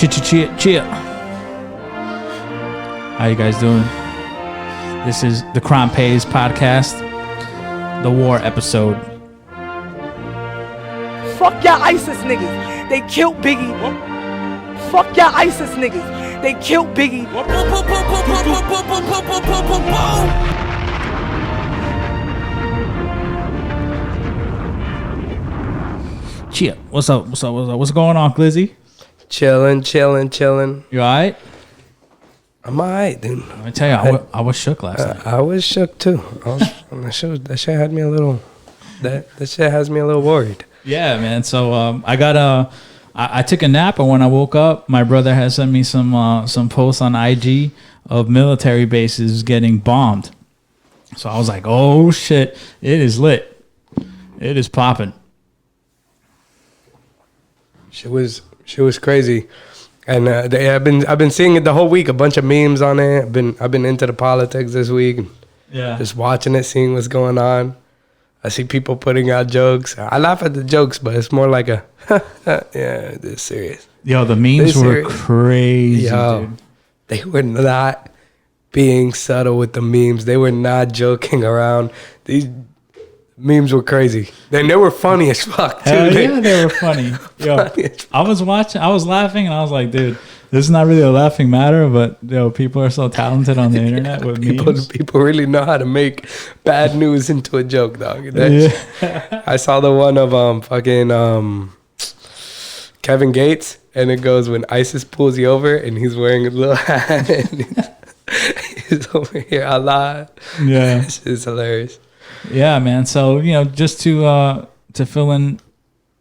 Cheer. How you guys doing? This is the Krime Payz podcast, the war episode. Fuck y'all ISIS niggas. They killed Biggie. Fuck y'all ISIS niggas. They killed Biggie. Cheer. What's up? What's going on, Glizzy? Chilling. You alright? I'm alright, dude. Let me tell you, I was shook last night. I was shook too. That shit had me a little. That shit has me a little worried. Yeah, man. So I took a nap, and when I woke up, my brother had sent me some posts on IG of military bases getting bombed. So I was like, oh shit, it is lit. It is popping. She was crazy, and I've been seeing it the whole week. A bunch of memes on it. I've been into the politics this week. Yeah, just watching it, seeing what's going on. I see people putting out jokes. I laugh at the jokes, but it's more like a yeah, this is serious. Yo, the memes were crazy. Yo, dude. They were not being subtle with the memes. They were not joking around. These memes were crazy. Then they were funny as fuck, too. Hell yeah, they were funny. Yo, I was laughing, and I was like, dude, this is not really a laughing matter, but yo, people are so talented on the internet with memes. People really know how to make bad news into a joke, dog. Yeah. I saw the one of Kevin Gates, and it goes when ISIS pulls you over, and he's wearing a little hat, and he's over here a lot. Yeah, it's hilarious. Yeah, man. So, just to fill in,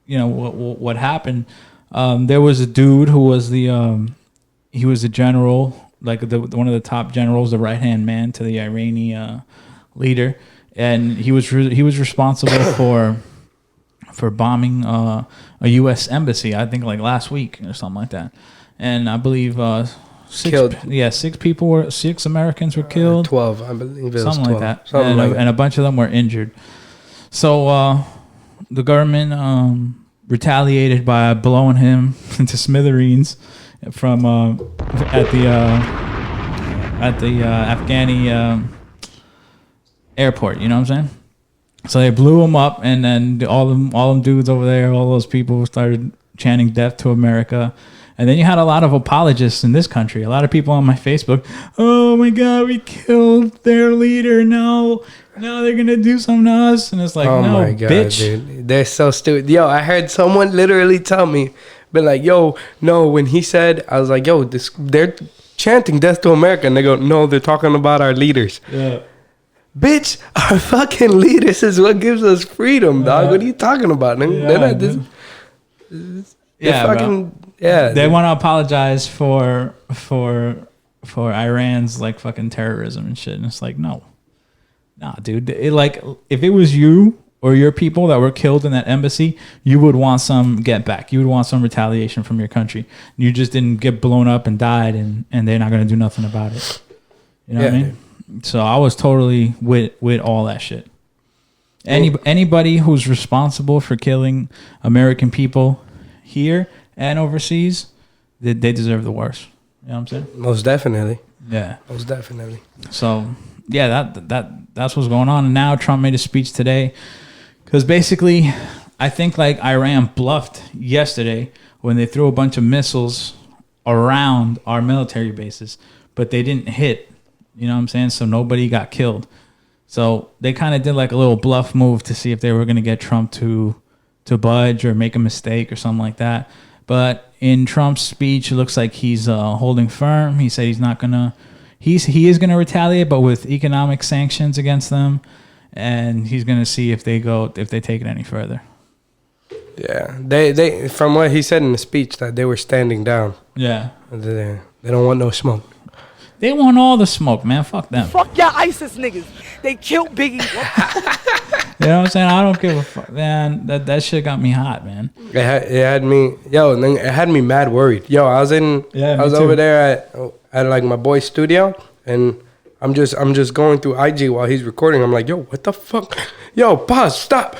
what happened. There was a dude who was he was a general, like one of the top generals, the right hand man to the Iranian leader, and he was responsible for bombing a U.S. embassy. I think like last week or something like that, and I believe. Six Americans were killed. 12, I believe it was something 12. like that. And a bunch of them were injured. So the government retaliated by blowing him into smithereens from at the Afghani airport. You know what I'm saying? So they blew him up, and then all them dudes over there, all those people started chanting "Death to America." And then you had a lot of apologists in this country. A lot of people on my Facebook, oh my God, we killed their leader. No, they're going to do something to us. And it's like, oh no, my God, bitch. Dude. They're so stupid. Yo, I heard someone literally tell me, but like, yo, no, when he said, I was like, yo, they're chanting death to America. And they go, no, they're talking about our leaders. Yeah. Bitch, our fucking leaders is what gives us freedom, dog. What are you talking about? They're not this. Yeah, fucking... Bro. Yeah, they want to apologize for Iran's like fucking terrorism and shit, and it's like nah, dude. If it was you or your people that were killed in that embassy, you would want some get back. You would want some retaliation from your country. You just didn't get blown up and died, and they're not gonna do nothing about it. You know what I mean? Dude. So I was totally with all that shit. Anybody who's responsible for killing American people here and overseas, they deserve the worst. You know what I'm saying? Most definitely. Yeah. Most definitely. So, yeah, that's what's going on. And now Trump made a speech today because basically, I think like Iran bluffed yesterday when they threw a bunch of missiles around our military bases, but they didn't hit. You know what I'm saying? So nobody got killed. So they kind of did like a little bluff move to see if they were going to get Trump to budge or make a mistake or something like that. But in Trump's speech, it looks like he's holding firm. He said he's not gonna. He is gonna retaliate, but with economic sanctions against them, and he's gonna see if they take it any further. Yeah, they from what he said in the speech that they were standing down. Yeah, they don't want no smoke. They want all the smoke, man. Fuck them. Fuck y'all ISIS niggas. They killed Biggie. You know what I'm saying? I don't give a fuck, man. That shit got me hot, man. It had me, and then it had me mad worried. Yo, I was over there at like my boy's studio, and I'm just going through IG while he's recording. I'm like, yo, what the fuck? Yo, pause, stop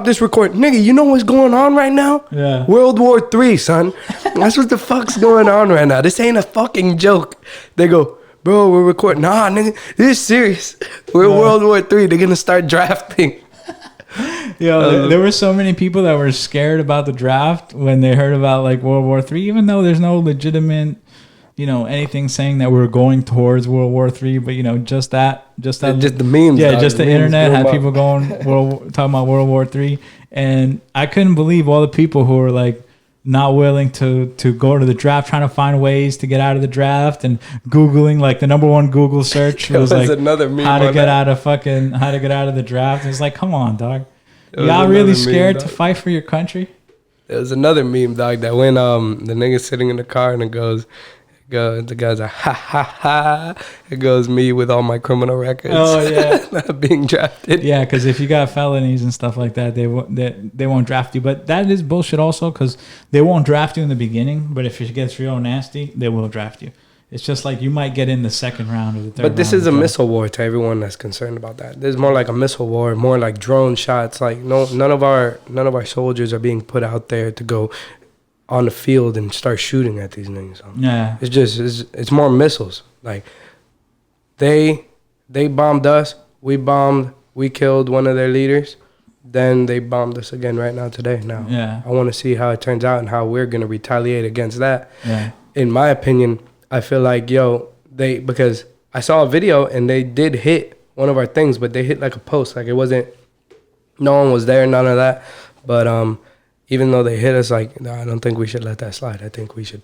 this recording. Nigga, you know what's going on right now? Yeah. World War III, son. That's what the fuck's going on right now. This ain't a fucking joke. They go, bro, we're recording. Nah, nigga, this is serious. We're World War III. They're gonna start drafting. Yo, there were so many people that were scared about the draft when they heard about like World War III, even though there's no legitimate, anything saying that we're going towards World War III. But just the memes. Yeah, dog. just the memes internet had up. people going talking about World War III, and I couldn't believe all the people who were like not willing to go to the draft, trying to find ways to get out of the draft, and Googling, like the number one Google search was like another meme how to on get that. how to get out of the draft. It's like, come on, dog. There was Y'all another really meme, scared dog. to fight for your country? There was another meme, dog, that when the nigga's sitting in the car and the guy's like, ha ha ha. It goes, me with all my criminal records. Oh yeah. Being drafted. Yeah, because if you got felonies and stuff like that, they won't draft you. But that is bullshit also, because they won't draft you in the beginning. But if it gets real nasty, they will draft you. It's just like you might get in the second round or the third round. But this is a missile war to everyone that's concerned about that. This is more like a missile war, more like drone shots. Like none of our soldiers are being put out there to go on the field and start shooting at these things. Yeah. It's more missiles. Like they bombed us, we killed one of their leaders, then they bombed us again right now today. Now Yeah. I want to see how it turns out and how we're gonna retaliate against that. Yeah. In my opinion, I feel like because I saw a video and they did hit one of our things, but they hit like a post. Like it wasn't, no one was there, none of that. But even though they hit us, like, no, I don't think we should let that slide. I think we should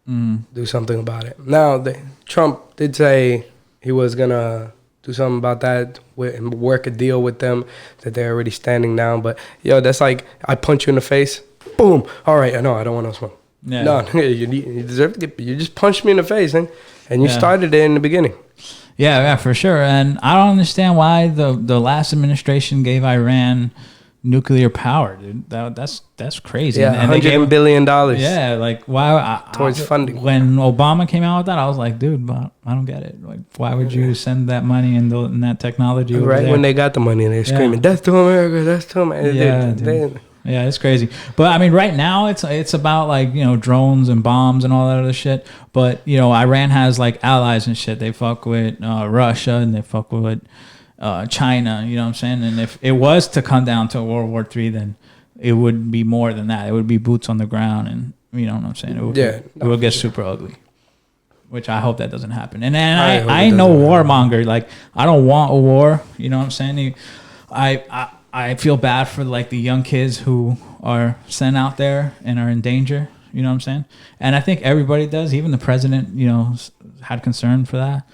do something about it. Now, Trump did say he was gonna do something about that and work a deal with them, that they're already standing down. But that's like, I punch you in the face, boom. All right, I don't want no smoke. Yeah. No, you deserve to get. You just punched me in the face, and you Yeah. started it in the beginning. Yeah, for sure. And I don't understand why the last administration gave Iran nuclear power, dude. That's crazy. Yeah, and they gave $100 billion. Yeah, like why Towards funding. When Obama came out with that, I was like, dude, but I don't get it. Like, why would you send that money and that technology over Right there? when they got the money, they're screaming, "Death to America! Death to America!" Yeah, dude. Yeah, it's crazy. But I mean, right now it's about like, drones and bombs and all that other shit. But Iran has like allies and shit. They fuck with Russia and they fuck with China. You know what I'm saying? And if it was to come down to World War III, then it would be more than that. It would be boots on the ground, and you know what I'm saying? It would get super ugly. Which I hope that doesn't happen. And I ain't no warmonger. Like, I don't want a war. You know what I'm saying? I feel bad for like the young kids who are sent out there and are in danger. You know what I'm saying? And I think everybody does. Even the president, had concern for that.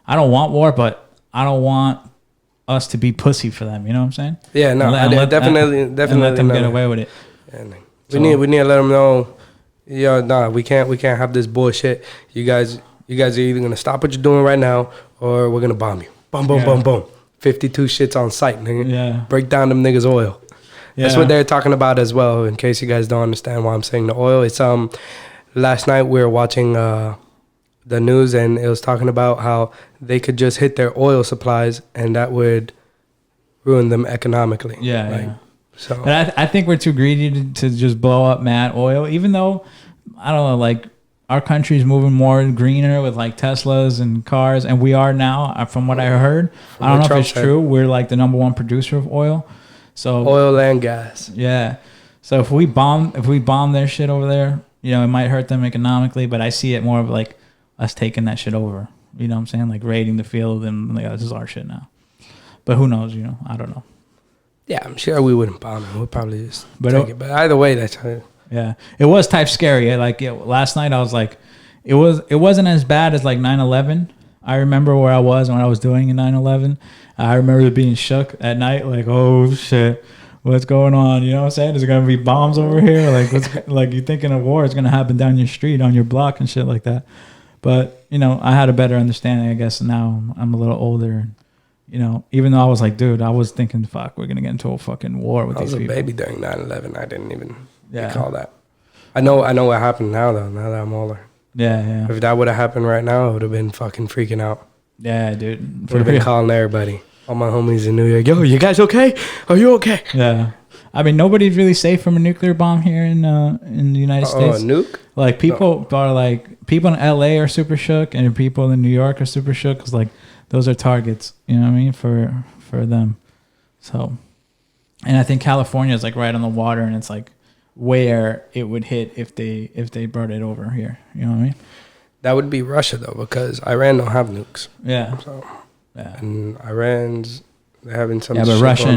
I don't want war, but I don't want us to be pussy for them. You know what I'm saying? Yeah, no, definitely let them get away with it. Yeah, we need to let them know. We can't have this bullshit. You guys are either gonna stop what you're doing right now, or we're gonna bomb you. Boom, boom, boom, boom. 52 shits on site, nigga. Yeah. Break down them niggas' oil. Yeah. That's what they're talking about as well, in case you guys don't understand why I'm saying the oil. It's last night we were watching the news, and it was talking about how they could just hit their oil supplies and that would ruin them economically. Yeah. So But I think we're too greedy to just blow up mad oil, even though, I don't know, like, our country's moving more greener with like Teslas and cars, and we are now, from what I heard. I don't know if it's true. We're like the number one producer of oil. So oil and gas. Yeah. So if we bomb their shit over there, it might hurt them economically, but I see it more of like us taking that shit over. You know what I'm saying? Like raiding the field and like, this is our shit now. But who knows, I don't know. Yeah, I'm sure we wouldn't bomb it. We'd probably just take it. But either way, that's how. Yeah, it was type scary. Like last night, I was like, it wasn't as bad as like 9/11. I remember where I was when I was doing in 9/11. I remember being shook at night, like, oh shit, what's going on? You know what I'm saying? Is there gonna be bombs over here? Like, like you thinking a war is gonna happen down your street, on your block, and shit like that. But I had a better understanding, I guess. Now I'm a little older. Even though I was like, dude, I was thinking, fuck, we're gonna get into a fucking war with these people. I was a baby during 9/11. I didn't even recall that. I know what happened now, though. Now that I'm older. Yeah. If that would have happened right now, I would have been fucking freaking out. Yeah, dude. Would have been calling everybody. All my homies in New York. Yo, you guys okay? Are you okay? Yeah. I mean, nobody's really safe from a nuclear bomb here in the United States. Oh, a nuke? Like, people are like, people in LA are super shook, and people in New York are super shook because, like, those are targets, you know what I mean, for them. So, and I think California is like right on the water, and it's like where it would hit if they brought it over here. You know what I mean? That would be Russia, though, because Iran don't have nukes. Yeah. So, yeah. And Iran's having some. Yeah, but Russia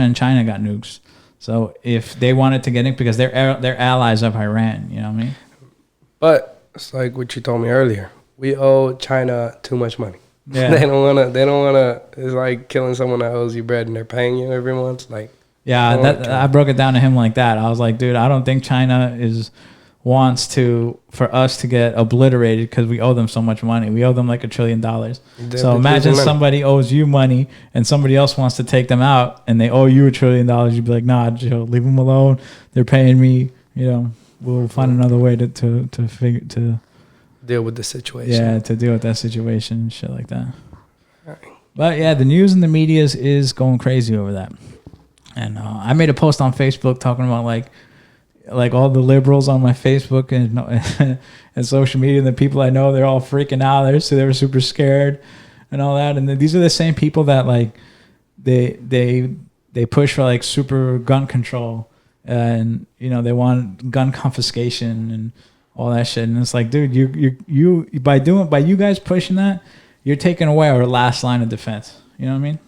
and China got nukes. So if they wanted to get it, because they're allies of Iran, you know what I mean? But it's like what you told me earlier. We owe China too much money. Yeah. They don't wanna. It's like killing someone that owes you bread and they're paying you every month. Like, yeah, I broke it down to him like that. I was like, dude, I don't think China wants for us to get obliterated because we owe them so much money. We owe them like $1 trillion. So imagine somebody owes you money and somebody else wants to take them out and they owe you $1 trillion. You'd be like, nah, Joe, leave them alone. They're paying me. You know, we'll find another way to deal with the situation. Yeah, to deal with that situation and shit like that. Right. But yeah, the news and the media is going crazy over that. And I made a post on Facebook talking about like all the liberals on my Facebook and social media, and the people I know, they're all freaking out. They were super scared and all that. And these are the same people that like they push for like super gun control, and you know they want gun confiscation and all that shit. And it's like, dude, you by you guys pushing that, you're taking away our last line of defense. You know what I mean?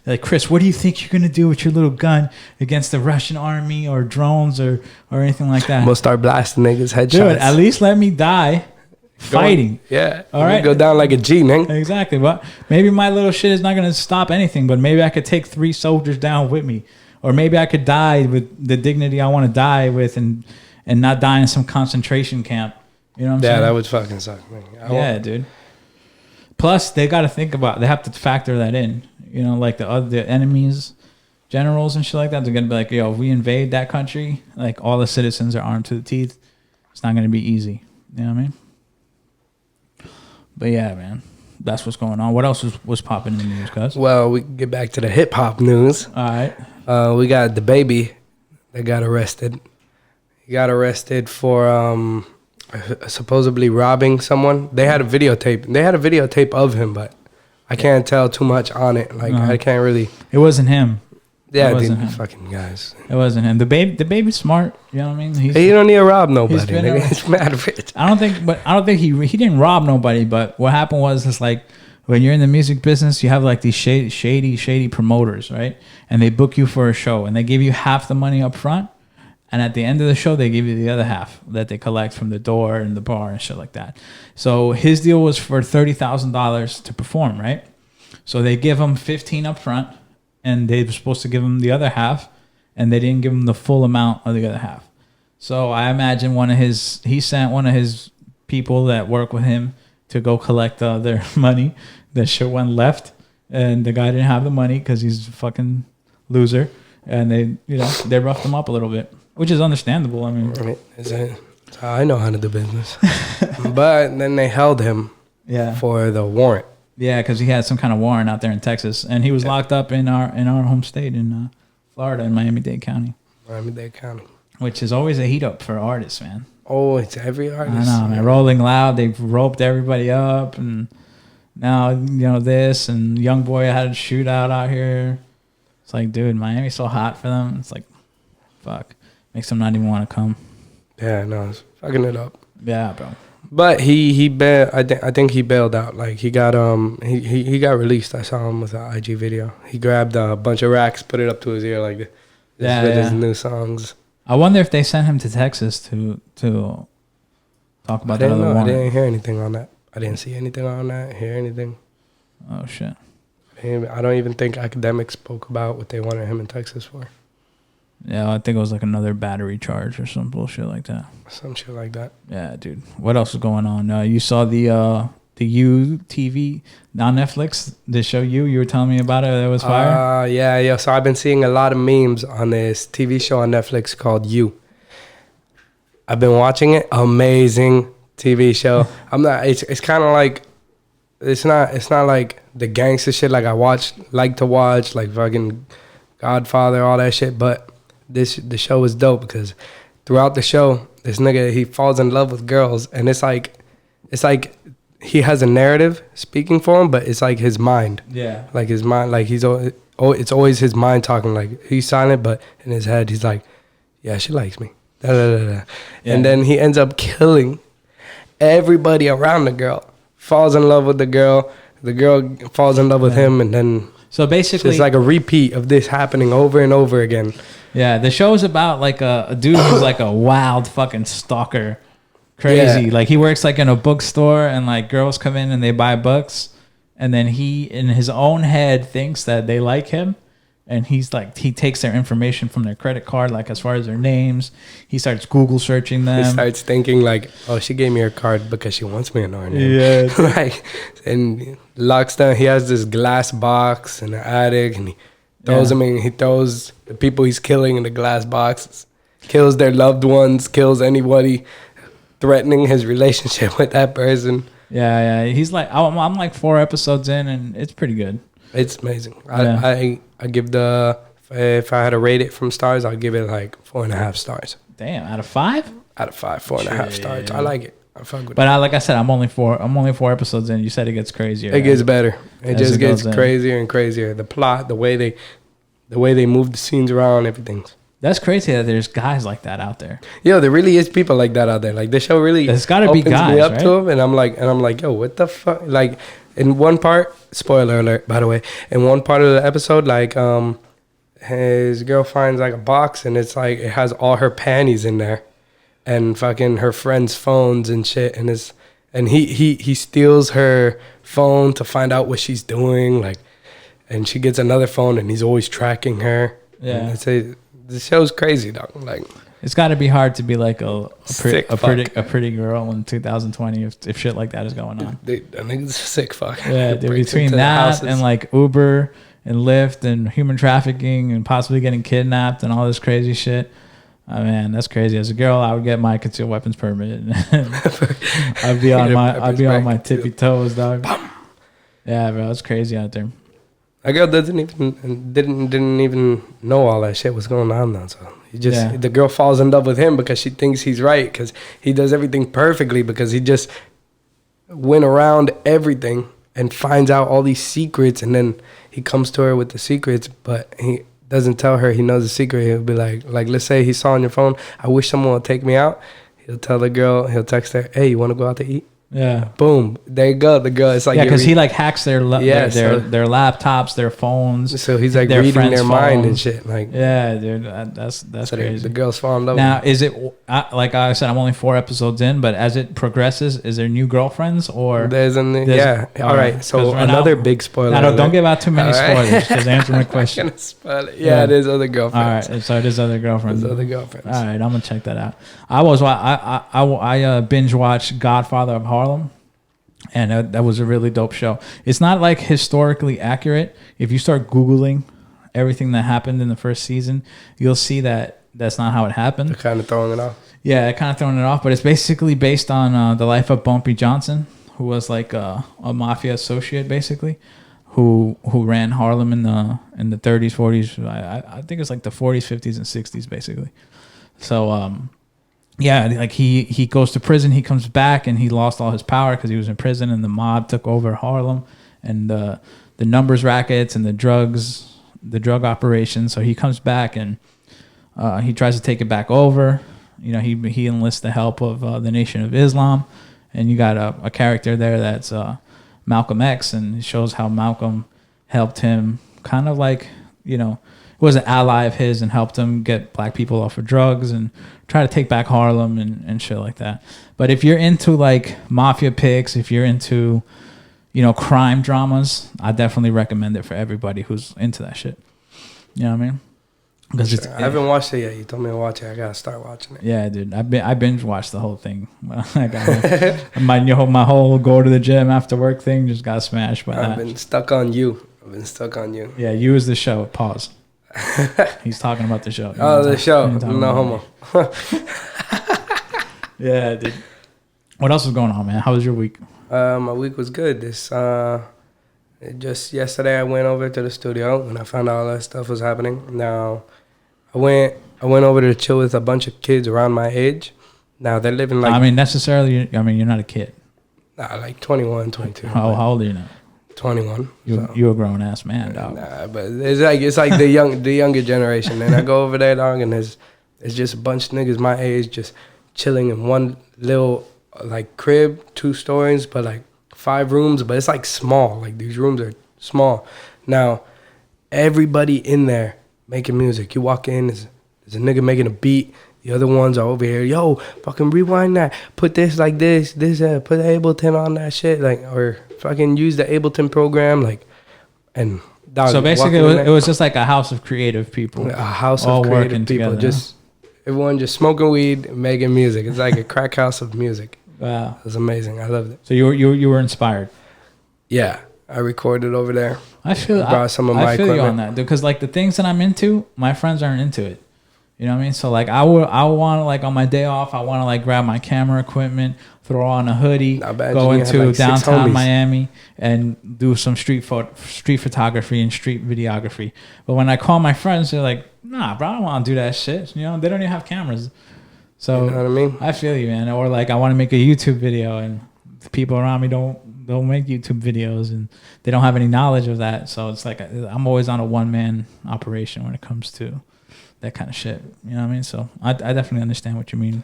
Like, Chris, what do you think you're gonna do with your little gun against the Russian army or drones or anything like that? We'll start blasting niggas' headshots. Dude, at least let me die fighting. Yeah. All right. Go down like a G, nigga. Exactly. But maybe my little shit is not gonna stop anything. But maybe I could take 3 soldiers down with me, or maybe I could die with the dignity I want to die with, and not die in some concentration camp. You know what I'm saying? Yeah, that would fucking suck, man. Dude. Plus, they got to they have to factor that in. You know, like the enemies, generals and shit like that. They're going to be like, yo, if we invade that country, like all the citizens are armed to the teeth. It's not going to be easy. You know what I mean? But yeah, man, that's what's going on. What else was popping in the news, cuz? Well, we can get back to the hip hop news. All right. We got the baby that got arrested. He got arrested for supposedly robbing someone. They had a videotape of him, but I can't tell too much on it. Like, I can't really. It wasn't him. Yeah, these fucking guys. It wasn't him. The baby's smart. You know what I mean? He don't need to rob nobody. He's mad rich. I don't think he didn't rob nobody. But what happened was, it's like when you're in the music business, you have like these shady promoters, right? And they book you for a show, and they give you half the money up front. And at the end of the show, they give you the other half that they collect from the door and the bar and shit like that. So his deal was for $30,000 to perform, right? So they give him $15,000 up front, and they were supposed to give him the other half, and they didn't give him the full amount of the other half. So I imagine he sent one of his people that work with him to go collect the other money. That shit went left, and the guy didn't have the money because he's a fucking loser, and they roughed him up a little bit. Which is understandable. I mean, that's how I know how to do business. But then they held him for the warrant. Yeah, because he had some kind of warrant out there in Texas, and he was locked up in our home state in Florida, in Miami-Dade County. Miami-Dade County. Which is always a heat up for artists, man. Oh, it's every artist. I know, man. Rolling Loud, they've roped everybody up, and now this, and YoungBoy had a shootout out here. It's like, dude, Miami's so hot for them. It's like, fuck. Makes them not even want to come. Yeah, no, it's fucking it up. Yeah, bro. But he I think he bailed out. Like he got he got released. I saw him with an IG video. He grabbed a bunch of racks, put it up to his ear like this. His new songs. I wonder if they sent him to Texas to talk about the other one. I didn't hear anything on that. I didn't see anything on that. Hear anything? Oh shit. I don't even think Academics spoke about what they wanted him in Texas for. Yeah, I think it was like another battery charge or some bullshit like that. Some shit like that. Yeah, dude. What else is going on? You saw the You TV on Netflix, the show You were telling me about it. That was fire. Yeah. So I've been seeing a lot of memes on this TV show on Netflix called You. I've been watching it. Amazing TV show. It's kind of like it's not like the gangster shit like I like to watch, like fucking Godfather, all that shit. But the show is dope because throughout the show, this nigga, he falls in love with girls, and it's like he has a narrative speaking for him, but it's like his mind. Yeah. Like his mind, like it's always his mind talking. Like he's silent, but in his head, he's like, yeah, she likes me. Da, da, da, da. Yeah. And then he ends up killing everybody around the girl. Falls in love with the girl falls in love with him, and then so basically it's like a repeat of this happening over and over again. Yeah, the show is about like a dude who's like a wild fucking stalker. Crazy. Yeah. Like he works like in a bookstore, and like girls come in and they buy books, and then he in his own head thinks that they like him, and he's like, he takes their information from their credit card, like as far as their names. He starts Google searching them. He starts thinking like, oh, she gave me her card because she wants me to know her name. Yeah. Like, and locks down. He has this glass box in the attic, and he throws them in. He throws the people he's killing in the glass boxes. Kills their loved ones. Kills anybody threatening his relationship with that person. Yeah. He's like, I'm like 4 episodes in, and it's pretty good. It's amazing. I give if I had to rate it from stars, I'd give it like 4.5 stars. Damn, out of 5? Out of 5, 4.5 stars. I like it. I fuck with But it. like I said, I'm only 4 episodes in. You said it gets crazier. It gets better. It As just it gets goes in. crazier and crazier. The plot, the way they move the scenes around, everything. That's crazy that there's guys like that out there. Yo, there really is people like that out there. Like the show really There's gotta be opens guys, me up right? to them, and I'm like, yo, what the fuck? Like in one part, spoiler alert, by the way, in one part of the episode, like his girl finds like a box, and it's like it has all her panties in there, and fucking her friends' phones and shit, and he steals her phone to find out what she's doing, like, and she gets another phone, and he's always tracking her. Yeah. The show's crazy, dog. Like, It's got to be hard to be like a pretty girl in 2020 if shit like that is going on. I think it's a sick fuck. Yeah, dude, Breaks between into the that houses. and like Uber and Lyft and human trafficking and possibly getting kidnapped and all this crazy shit. Oh, man, that's crazy. As a girl, I would get my concealed weapons permit. I'd be on my tippy toes, dog. Yeah, bro, it's crazy out there. A girl didn't even know all that shit was going on though. So the girl falls in love with him because she thinks he's right, because he does everything perfectly, because he just went around everything and finds out all these secrets, and then he comes to her with the secrets, but he doesn't tell her he knows the secret. He'll be like let's say he saw on your phone, I wish someone would take me out. He'll tell the girl, he'll text her, hey, you want to go out to eat? Yeah. Boom. There you go. The girl. It's like, yeah, because he like hacks their laptops, their phones. So he's like reading their mind and shit. Like, yeah, dude, that's so crazy. The girls fall in love. Now, is it like I said? I'm only 4 episodes in, but as it progresses, is there new girlfriends or All right. So right another now, big spoiler. No, don't give out too many All right. spoilers. Just answer my question. Spoil it. Yeah, it is other girlfriends. All right, so it is other girlfriends. There's other girlfriends. All right, I'm gonna check that out. I binge watched Godfather of Harlem. And that was a really dope show. It's not like historically accurate. If you start Googling everything that happened in the first season, you'll see that that's not how it happened. They're kind of throwing it off. Yeah, kind of throwing it off. But it's basically based on the life of Bumpy Johnson, who was like a mafia associate, basically, who ran Harlem in the 30s, 40s. I think it's like the 40s, 50s, and 60s, basically. So yeah, like he goes to prison, he comes back, and he lost all his power because he was in prison, and the mob took over Harlem, and the numbers rackets and the drug operation. So he comes back and he tries to take it back over. You know, he enlists the help of the Nation of Islam, and you got a character there that's Malcolm X, and it shows how Malcolm helped him, kind of like, you know, was an ally of his and helped him get black people off of drugs and try to take back Harlem and shit like that. But if you're into like mafia picks, if you're into, you know, crime dramas, I definitely recommend it for everybody who's into that shit. You know what I mean? Because I haven't watched it yet. You told me to watch it. I gotta start watching it. Yeah, dude. I binge watched the whole thing. I got my whole go to the gym after work thing just got smashed by that. I've been stuck on you. Yeah, you is the show. Pause. He's talking about the show. The show. No homo. Yeah, dude. What else is going on, man? How was your week? My week was good. Just yesterday I went over to the studio and I found out all that stuff was happening. Now I went over to chill with a bunch of kids around my age. Now they're living like, you're not a kid. Nah, like 21, 22. How old are you now? 21. You're a grown ass man, dog. Nah, but it's like the younger generation. And I go over there, dog, and it's just a bunch of niggas my age just chilling in one little like crib, 2 stories, but like 5 rooms, but it's like small. Like these rooms are small. Now, everybody in there making music. You walk in, there's a nigga making a beat. The other ones are over here. Yo, fucking rewind that. Put this like this. Put Ableton on that shit. Like, or fucking use the Ableton program. Like, and dog. So basically, it was just like a house of creative people. A house all of creative working people. Together, just everyone just smoking weed, making music. It's like a crack house of music. Wow, it was amazing. I loved it. So you were inspired. Yeah, I recorded over there. I feel equipment. you on that, because like the things that I'm into, my friends aren't into it. You know what I mean? So like I want to, like, on my day off, I want to like grab my camera equipment, throw on a hoodie, go into like downtown Miami and do some street photography and street videography. But when I call my friends, they're like, nah, bro, I don't want to do that shit. You know, they don't even have cameras. So you know what I mean? I feel you, man. Or like I want to make a YouTube video and the people around me don't make YouTube videos and they don't have any knowledge of that. So it's like I'm always on a one-man operation when it comes to that kind of shit. You know what I mean? So I definitely understand what you mean.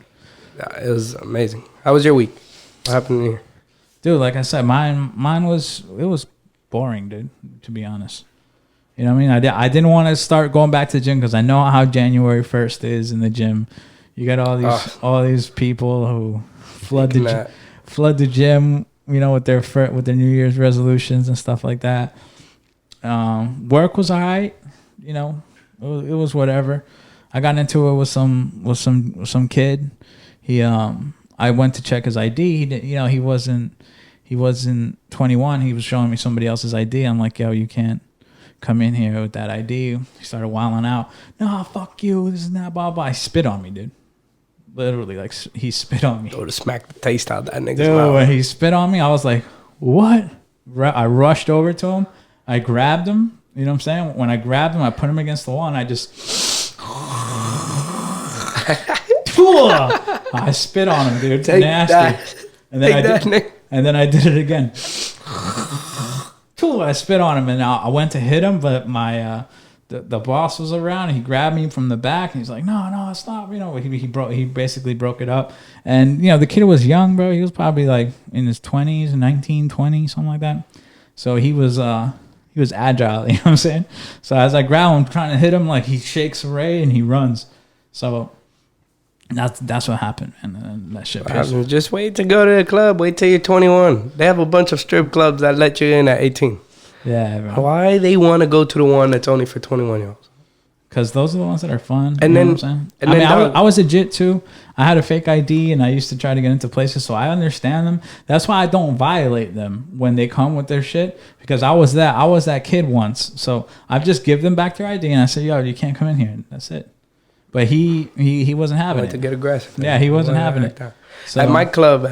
Yeah, it was amazing. How was your week? What happened here? Dude, like I said, mine was boring, dude, to be honest. You know what I mean? I didn't want to start going back to the gym because I know how January 1st is in the gym. You got all these people who flood the gym, you know, with their New Year's resolutions and stuff like that. Work was all right, you know. It was whatever. I got into it with some kid. I went to check his ID. He wasn't 21. He was showing me somebody else's ID. I'm like, yo, you can't come in here with that ID. He started wilding out. No, fuck you. This is not blah blah. He spit on me, dude. Literally, like he spit on me. Go to smack the taste out of that nigga's dude, mouth. when he spit on me, I was like, what? I rushed over to him. I grabbed him. You know what I'm saying? When I grabbed him, I put him against the wall, and I just... I spit on him, dude. Take nasty. That. And then I did it again. I spit on him, and I went to hit him, but my the boss was around, and he grabbed me from the back, and he's like, no, stop. You know, he basically broke it up. And, you know, the kid was young, bro. He was probably, like, in his 20s, 19, 20, something like that. So he was agile, you know what I'm saying? So as I grab him, trying to hit him, like he shakes away and he runs. So that's what happened, and that shit pissed me. Just wait to go to the club. Wait till you're 21. They have a bunch of strip clubs that let you in at 18. Yeah, bro. Why they want to go to the one that's only for 21-year-olds? Because those are the ones that are fun. And you then, know what I'm saying? I was legit too. I had a fake ID and I used to try to get into places, so I understand them. That's why I don't violate them when they come with their shit, because I was that kid once. So I just give them back their ID and I say, yo, you can't come in here. That's it. But he wasn't having it. To get aggressive. Yeah, he wasn't having it. So, at my club,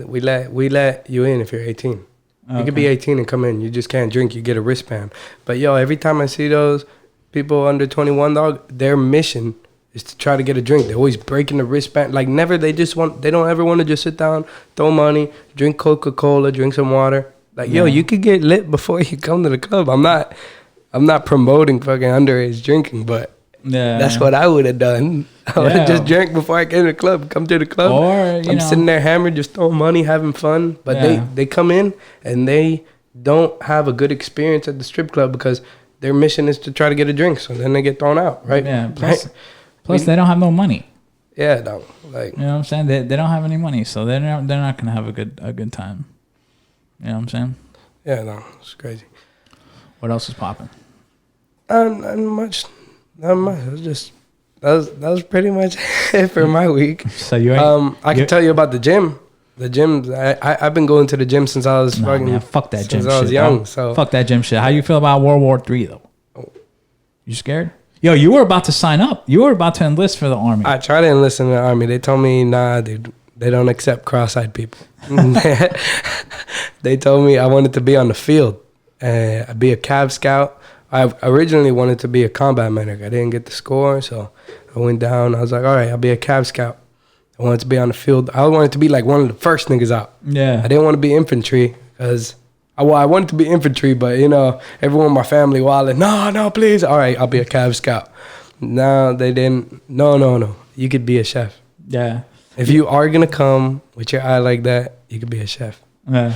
we let you in if you're 18. You could be 18 and come in. You just can't drink. You get a wristband. But yo, every time I see those people under 21, dog, their mission is to try to get a drink. They're always breaking the wristband. Like never, they don't ever want to just sit down, throw money, drink Coca-Cola, drink some water. Like, yo, you could get lit before you come to the club. I'm not promoting fucking underage drinking, but that's what I would have done. I would have just drank before I came to the club. Come to the club. Or, I'm sitting there hammered, just throwing money, having fun. But they come in and they don't have a good experience at the strip club because their mission is to try to get a drink. So then they get thrown out, right? Yeah. Plus they don't have no money. Yeah, no. Like, you know what I'm saying? They don't have any money, so they're not gonna have a good time. You know what I'm saying? Yeah, no, it's crazy. What else is popping? Not much. It was just that was pretty much it for my week. So you ain't, I can tell you about the gym. The gym, I've been going to the gym since I was fuck that gym since I was young. So fuck that gym shit. How you feel about World War III though? You scared? Yo, you were about to sign up. You were about to enlist for the army. I tried to enlist in the army. They told me, nah, dude, They don't accept cross-eyed people. They told me I wanted to be on the field and be a Cav Scout. I originally wanted to be a combat medic. I didn't get the score, so I went down. I was like, all right, I'll be a Cav Scout. I wanted to be on the field. I wanted to be like one of the first niggas out. Yeah. I didn't want to be infantry because, I wanted to be infantry, but, you know, everyone in my family wilding, no, please. All right, I'll be a Cav Scout. No, they didn't. No. You could be a chef. Yeah. If you are going to come with your eye like that, you could be a chef. Yeah.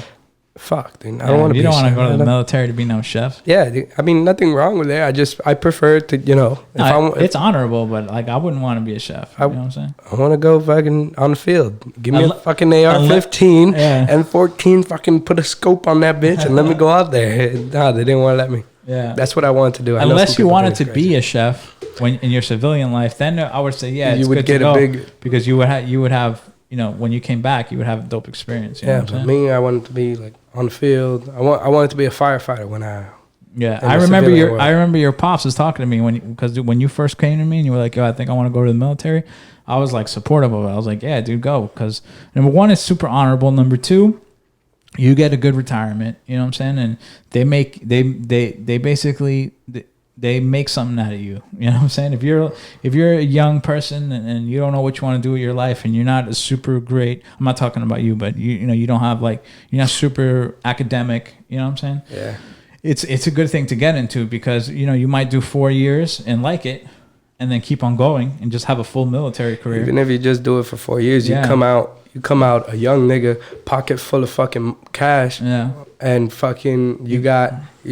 Fuck, dude. I don't want to be a chef. You don't want to go to the military to be no chef. Yeah, dude. I mean, nothing wrong with that. I prefer to, you know. It's honorable, but like I wouldn't want to be a chef. You know what I'm saying? I want to go fucking on the field. Give me a fucking AR-15 and 14. Fucking put a scope on that bitch and let me go out there. Nah, they didn't want to let me. Yeah, that's what I wanted to do. Unless you wanted to be a chef when in your civilian life, then I would say you would get a big because you would have you know when you came back you would have a dope experience. You know but me, I wanted to be like on the field. I wanted to be a firefighter when I. Yeah, I remember your pops was talking to me because when you first came to me and you were like, yo, I think I want to go to the military. I was like supportive of it. I was like, yeah, dude, go. Because number one, it's super honorable. Number two, you get a good retirement. You know what I'm saying? And they basically make something out of you. You know what I'm saying? If you're a young person and you don't know what you want to do with your life and you're not a super great, I'm not talking about you, but you don't have like, you're not super academic. You know what I'm saying? Yeah. It's a good thing to get into because you might do 4 years and like it, and then keep on going and just have a full military career. Even if you just do it for 4 years, you come out a young nigga, pocket full of fucking cash, and fucking you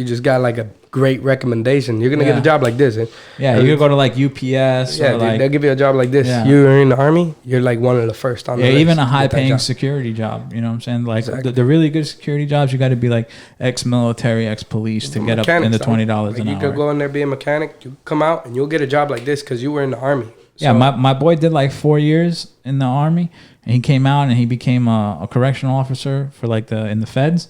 just got like a great recommendation. You're gonna get a job like this. You could go to like UPS. Yeah, dude, they'll give you a job like this. Yeah. You're in the army. You're like one of the first on the list. Even a high-paying security job. You know what I'm saying? Like the really good security jobs, you got to be like ex-military, ex-police to get up in the $20 an hour. You could go in there be a mechanic. You come out and you'll get a job like this because you were in the army. So, yeah, my boy did like 4 years in the army, and he came out and he became a correctional officer for like in the feds.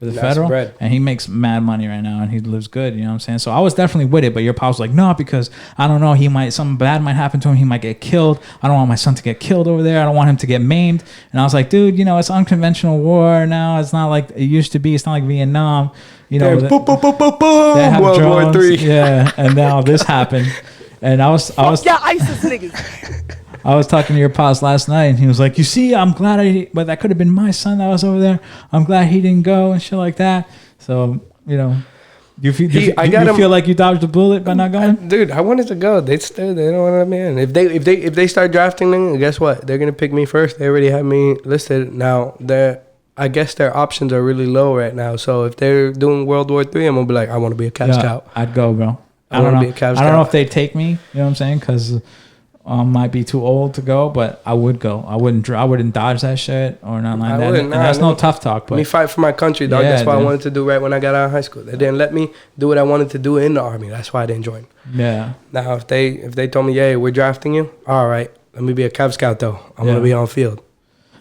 For the federal, and he makes mad money right now, and he lives good. You know what I'm saying? So I was definitely with it, but your pops was like, no, because I don't know, something bad might happen to him. He might get killed. I don't want my son to get killed over there. I don't want him to get maimed. And I was like, dude, it's unconventional war now. It's not like it used to be. It's not like Vietnam. They have World drones. War III. Yeah, and now this happened, and I was ISIS niggas. I was talking to your pops last night, and he was like, you see, I'm glad but that could have been my son that was over there. I'm glad he didn't go and shit like that. So, do you feel like you dodged a bullet by not going? Dude, I wanted to go. They don't want to let me in. If they start drafting me, guess what? They're going to pick me first. They already have me listed. Now, I guess their options are really low right now. So if they're doing World War III, I'm going to be like, I want to be a Cav Scout. I'd go, bro. I want to be a Cav Scout. I don't know if they'd take me, you know what I'm saying? Because might be too old to go, but I would go. I wouldn't dodge that shit or nothing like that. And that's no tough talk. But me fight for my country, dog. That's what I wanted to do right when I got out of high school. They didn't let me do what I wanted to do in the army. That's why I didn't join. Yeah. Now if they told me, yeah, we're drafting you, all right, let me be a Cav Scout though. I want to be on field.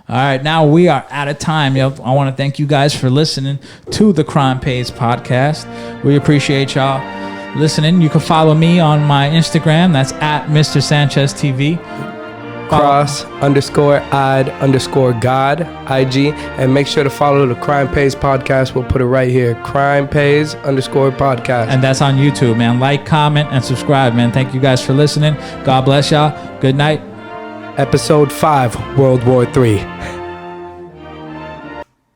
All right, now we are out of time. I want to thank you guys for listening to the Crime Payz podcast. We appreciate y'all listening. You can follow me on my Instagram. That's at Mr. Sanchez TV. Cross_eyed_God IG, and make sure to follow the Crime Payz podcast. We'll put it right here. Crime Payz_podcast. And that's on YouTube, man. Like, comment, and subscribe, man. Thank you guys for listening. God bless y'all. Good night. Episode 5, World War III.